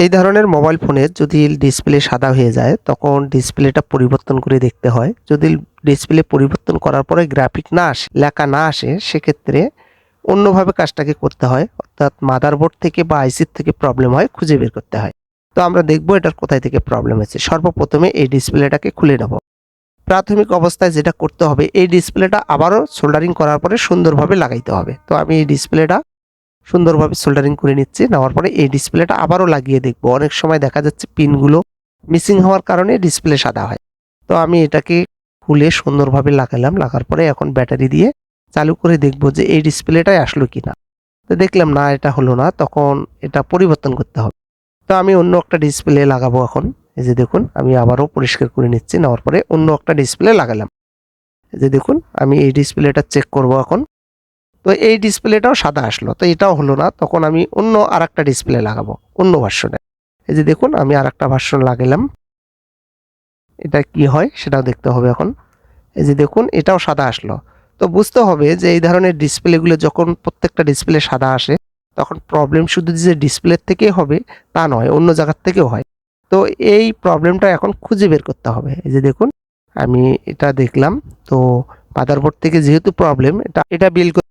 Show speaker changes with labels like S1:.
S1: এই ধরনের মোবাইল ফোনের যদি ডিসপ্লে সাদা হয়ে যায় তখন ডিসপ্লেটা পরিবর্তন করে দেখতে হয়। যদি ডিসপ্লে পরিবর্তন করার পরে গ্রাফিক না আসে, লেখা না আসে, সেক্ষেত্রে অন্যভাবে কাজটাকে করতে হয়, অর্থাৎ মাদারবোর্ড থেকে বা আইসির থেকে প্রবলেম হয় খুঁজে বের করতে হয়। তো আমরা দেখব এটার কোথায় থেকে প্রবলেম হয়েছে। সর্বপ্রথমে এই ডিসপ্লেটাকে খুলে নেব। প্রাথমিক অবস্থায় যেটা করতে হবে, এই ডিসপ্লেটা আবারও সোল্ডারিং করার পরে সুন্দরভাবে লাগাইতে হবে। তো আমি এই ডিসপ্লেটা সুন্দরভাবে সোল্ডারিং করে নিচ্ছি। নেওয়ার পরে এই ডিসপ্লেটা আবারও লাগিয়ে দেখব। অনেক সময় দেখা যাচ্ছে পিনগুলো মিসিং হওয়ার কারণে ডিসপ্লে সাদা হয়। তো আমি এটাকে খুলে সুন্দরভাবে লাগালাম। লাগার পরে এখন ব্যাটারি দিয়ে চালু করে দেখব যে এই ডিসপ্লেটাই আসলো কিনা। তো দেখলাম না, এটা হলো না, তখন এটা পরিবর্তন করতে হবে। তো আমি অন্য একটা ডিসপ্লে লাগাবো এখন। এই যে দেখুন, আমি আবারও পরিষ্কার করে নিচ্ছি। নেওয়ার পরে অন্য একটা ডিসপ্লে লাগালাম। এই যে দেখুন, আমি এই ডিসপ্লেটা চেক করব এখন। তো এই ডিসপ্লেটাও সাদা আসলো, তো এটাও হলো না, তখন আমি অন্য আরেকটা ডিসপ্লে লাগাবো অন্য ভার্সনে। এই যে দেখুন, আমি আরেকটা ভার্সন লাগালাম। এটা কি হয় সেটাও দেখতে হবে এখন। এই যে দেখুন, এটাও সাদা আসলো। তো বুঝতে হবে যে এই ধরনের ডিসপ্লেগুলো যখন প্রত্যেকটা ডিসপ্লে সাদা আসে তখন প্রবলেম শুধু যে ডিসপ্লের থেকেই হবে তা নয়, অন্য জায়গার থেকেও হয়। তো এই প্রবলেমটা এখন খুঁজে বের করতে হবে। এই যে দেখুন, আমি এটা দেখলাম। তো মাদারবোর্ড থেকে যেহেতু প্রবলেম, এটা বিল